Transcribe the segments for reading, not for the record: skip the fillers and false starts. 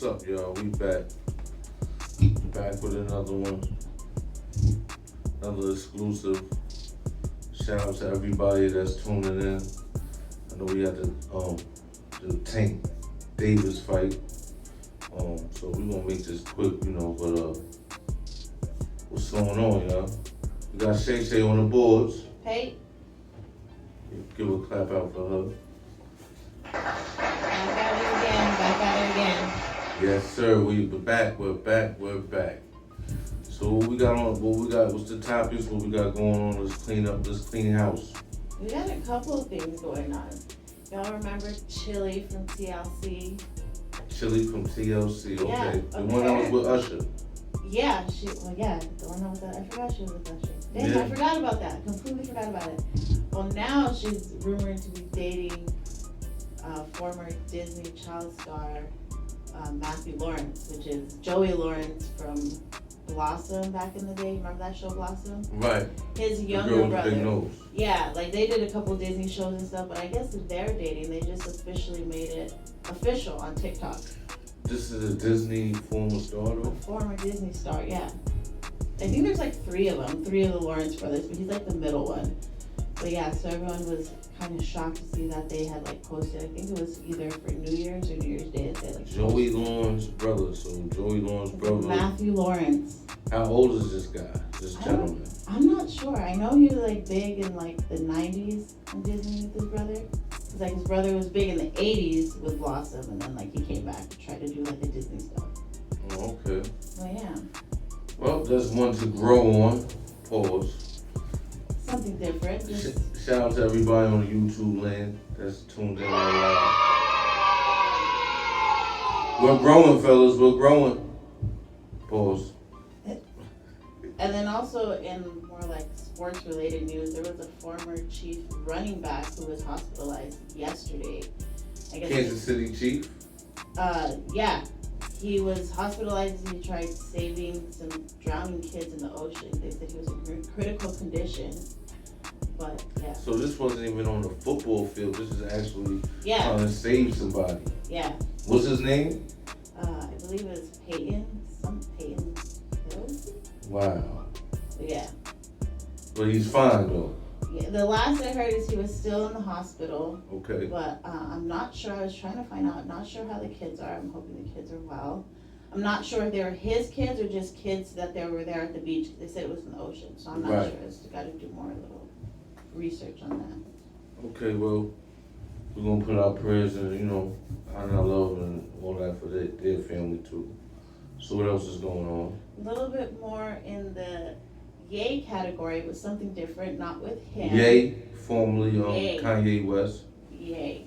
What's up, y'all? We back. Back with another one. Another exclusive. Shout out to everybody that's tuning in. I know we had the Tank Davis fight. So we gonna make this quick, but what's going on, y'all? We got Shay Shay on the boards. Hey. Give a clap out for her. Back at it again. Yes, sir. We're back. So what we got? What's the topics? What we got going on? Let's clean house. We got a couple of things going on. Y'all remember Chili from TLC? Chili from TLC, okay. Yeah, The one that was with Usher. Yeah, the one that was I forgot she was with Usher. Dang, Yeah. I forgot about that. Completely forgot about it. Well, now she's rumored to be dating former Disney child star Matthew Lawrence, which is Joey Lawrence from Blossom back in the day. Remember that show Blossom? Right. His younger the girl brother. With the big nose. Yeah, like they did a couple Disney shows and stuff, but I guess if they're dating, they just officially made it official on TikTok. This is a Disney former star though? Former Disney star, yeah. I think there's like three of the Lawrence brothers, but he's like the middle one. But yeah, so everyone was kind of shocked to see that they had like posted. I think it was either for New Year's or New Year's Day that they like Joey Lawrence brother. So Joey Lawrence brother. Matthew Lawrence. How old is this guy? This gentleman? I'm not sure. I know he was like big in like the 90s on Disney with his brother. It's like his brother was big in the 80s with Blossom, and then like he came back to try to do like the Disney stuff. Oh, okay. Well, yeah. Well, there's one to grow on. Pause. Something different. Shout out to everybody on YouTube land that's tuned in online. We're growing, fellas. We're growing. Pause. And then also in more like sports related news, there was a former Chief running back who was hospitalized yesterday. I guess Kansas City Chief? Yeah. He was hospitalized and he tried saving some drowning kids in the ocean. They said he was in critical condition. But yeah. So this wasn't even on the football field. This is actually trying to save somebody. Yeah. What's his name? I believe it was Peyton Hill. Wow. But yeah. But he's fine though. Yeah, the last I heard is he was still in the hospital. Okay. But I'm not sure. I was trying to find out. I'm not sure how the kids are. I'm hoping the kids are well. I'm not sure if they were his kids or just kids that they were there at the beach. They said it was in the ocean, so I'm not sure. I just got to do more little research on that. Okay, well, we're gonna put our prayers and our love and all that for their family too. So what else is going on? A little bit more in the Ye category, but something different, not with him. Ye, formerly Ye. Kanye West. Ye.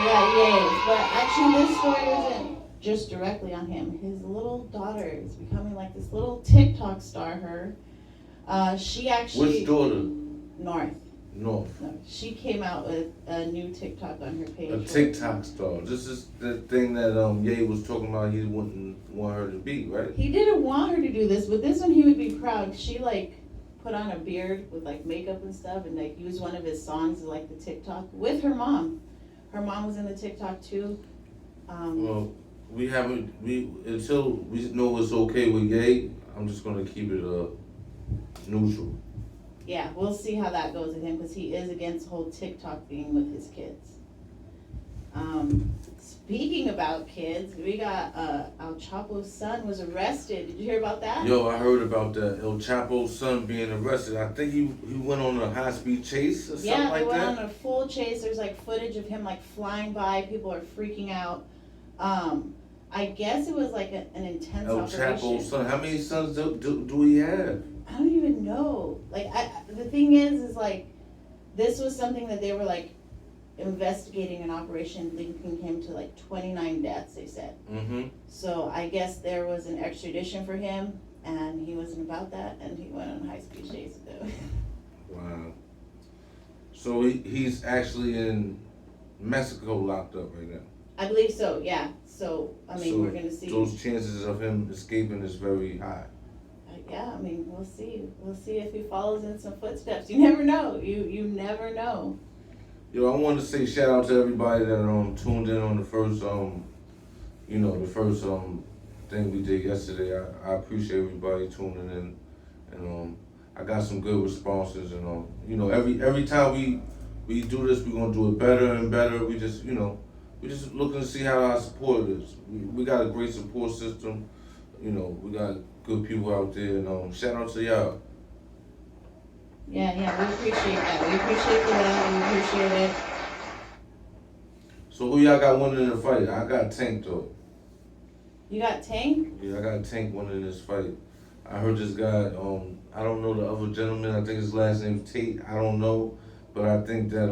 Yeah, Ye. But actually this story isn't just directly on him. His little daughter is becoming like this little TikTok star, she actually... Which daughter? North. No. She came out with a new TikTok on her page. A TikTok star. This is the thing that Ye was talking about he wouldn't want her to be, right? He didn't want her to do this, but this one he would be proud. She like put on a beard with like makeup and stuff and like used one of his songs to like the TikTok with her mom. Her mom was in the TikTok too. Well, until we know it's okay with Ye, I'm just gonna keep it neutral. Yeah, we'll see how that goes with him because he is against the whole TikTok thing with his kids. Speaking about kids, we got El Chapo's son was arrested. Did you hear about that? Yo, I heard about that. El Chapo's son being arrested. I think he went on a high-speed chase or something like that. Yeah, they went on a full chase. There's like footage of him like flying by. People are freaking out. I guess it was like an intense operation. El Chapo's son. How many sons do he have? I don't even know. Like, the thing is like, this was something that they were like investigating an operation linking him to like 29 deaths, they said. Mm-hmm. So I guess there was an extradition for him, and he wasn't about that, and he went on a high-speed chase with them. Wow. So he's actually in Mexico locked up right now. I believe so, yeah. So, I mean, we're going to see. Those chances of him escaping is very high. Yeah, I mean, we'll see. We'll see if he follows in some footsteps. You never know. You never know. Yo, I want to say shout out to everybody that tuned in on the first the first thing we did yesterday. I appreciate everybody tuning in, and I got some good responses, and every time we do this, we're gonna do it better and better. We just looking to see how our support is. We got a great support system. We got good people out there, and shout out to y'all. Yeah, we appreciate that. We appreciate the love. We appreciate it. So who y'all got winning the fight? I got Tank though. You got Tank? Yeah, I got Tank winning this fight. I heard this guy. I don't know the other gentleman. I think his last name's Tate. I don't know, but I think that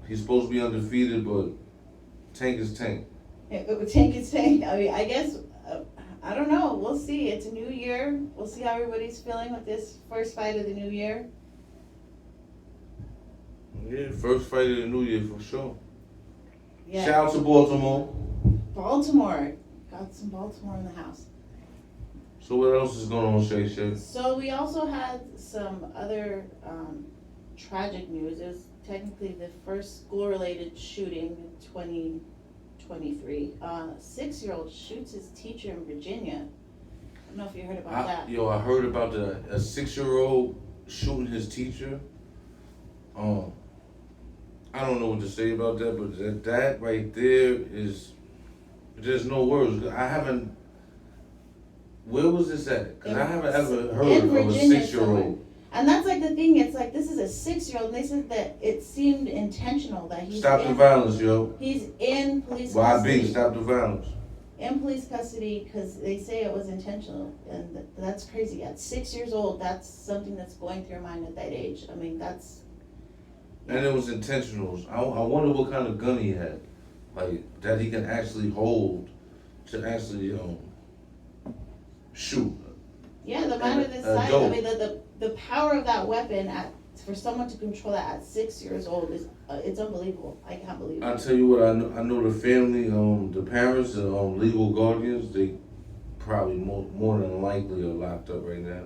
he's supposed to be undefeated, but Tank is Tank. Tank is Tank. I mean, I guess I don't know. We'll see. It's a new year. We'll see how everybody's feeling with this first fight of the new year. Yeah, first fight of the new year for sure. Yeah. Shout out to Baltimore. Baltimore. Got some Baltimore in the house. So what else is going on, Shay Shay? So we also had some other tragic news. It was technically the first school-related shooting in 2023. 6-year-old shoots his teacher in Virginia. I don't know if you heard about that. I heard about a 6-year-old shooting his teacher. I don't know what to say about that, but that right there is, there's no words. Where was this at? Because I haven't ever heard of a 6-year-old. And that's like the thing, it's like this is a 6-year-old, and they said that it seemed intentional, that he's Stop the violence, yo. He's in police custody. YB, stop the violence. In police custody because they say it was intentional, and that's crazy. At 6 years old, that's something that's going through your mind at that age. I mean, that's... And it was intentional. I wonder what kind of gun he had, like that he can actually hold to actually shoot. Yeah, the man of this size. I mean, the power of that weapon for someone to control that at 6 years old is it's unbelievable. I can't believe it. I'll tell you what, I know the family, the parents, the legal guardians, they probably more than likely are locked up right now.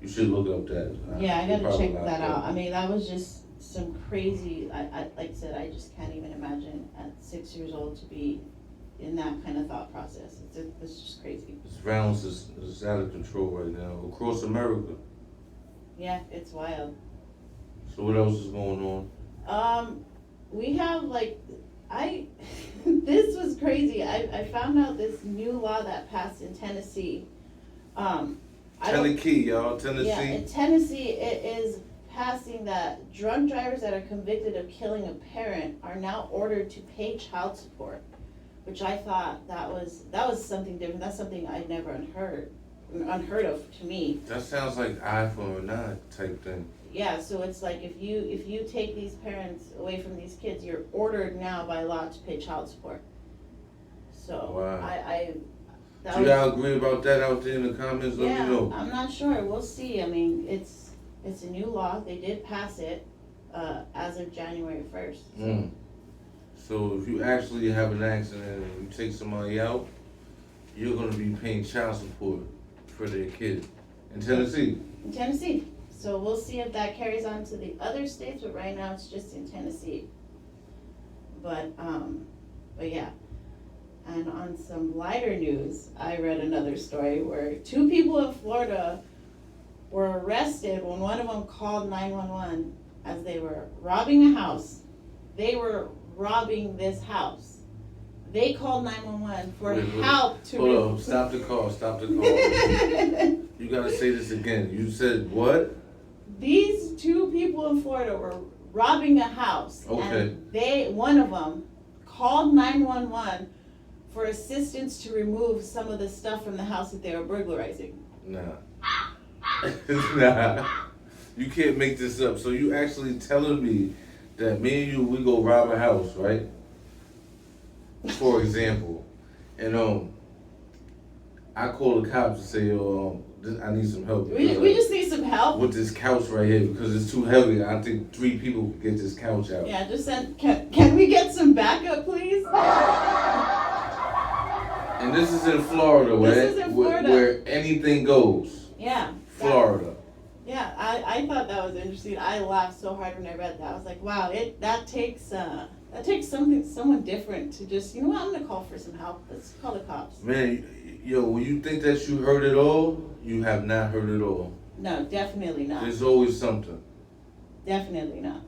You should look up that. Yeah, I gotta check that out. I mean, that was just some crazy, I like I said, I just can't even imagine at 6 years old to be in that kind of thought process. It's just crazy. This violence is out of control right now across America. Yeah, it's wild. So what else is going on? We have this was crazy. I found out this new law that passed in Tennessee. Tennessee, y'all, Tennessee. Yeah, in Tennessee it is passing that drunk drivers that are convicted of killing a parent are now ordered to pay child support, which I thought that was something different. That's something I'd never unheard of to me. That sounds like eye for an eye type thing. Yeah, so it's like if you take these parents away from these kids, you're ordered now by law to pay child support. So wow. Do y'all agree about that out there in the comments? Let me know. I'm not sure. We'll see. I mean, it's a new law. They did pass it as of January 1st. So if you actually have an accident and you take somebody out, you're going to be paying child support for their kid in Tennessee. In Tennessee. So we'll see if that carries on to the other states, but right now it's just in Tennessee. But yeah. And on some lighter news, I read another story where 2 people in Florida were arrested when one of them called 911 as they were robbing a house. They were robbing this house. They called 911 for help to... Hold on, stop the call. You gotta say this again. You said what? These 2 people in Florida were robbing a house. Okay. And one of them called 911 for assistance to remove some of the stuff from the house that they were burglarizing. Nah. Nah. You can't make this up. So you actually telling me that me and you, we go rob a house, right? For example. And I call the cops and say, I need some help. We just need some help with this couch right here because it's too heavy. I think 3 people could get this couch out. Yeah, just send. Can we get some backup, please? And this is in Florida, where anything goes. Yeah. Florida. Yeah, I thought that was interesting. I laughed so hard when I read that. I was like, wow, that takes someone different to just, you know what, I'm gonna call for some help. Let's call the cops. Man, yo, when you think that you heard it all, you have not heard it all. No, definitely not. There's always something. Definitely not.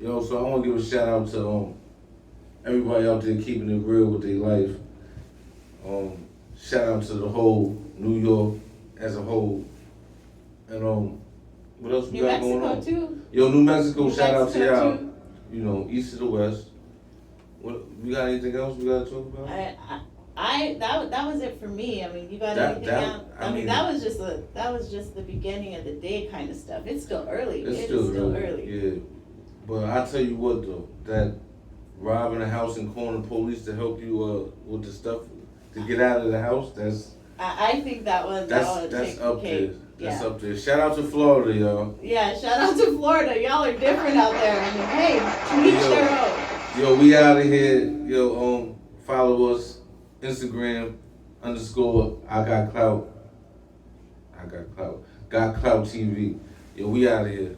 Yo, so I want to give a shout out to everybody out there keeping it real with their life. Shout out to the whole New York as a whole. And what else we New got going Mexico on? too. Yo, New Mexico, New shout out to Mexico, y'all. too. You know, east to the west. What we got? Anything else we gotta talk about? That was it for me. I mean, you got anything else? I mean, that was just the beginning of the day kind of stuff. It's still early. It's It still is still early. early. Yeah, but I tell you what though, that robbing a house and calling the police to help you with the stuff to get out of the house. I think that one. That's up there. That's up there. Shout out to Florida, y'all. Yeah, shout out to Florida. Y'all are different out there. I mean, hey, to each their own. Yo, we out of here. Yo, follow us, Instagram _ I got clout. Got clout TV. Yo, we out of here.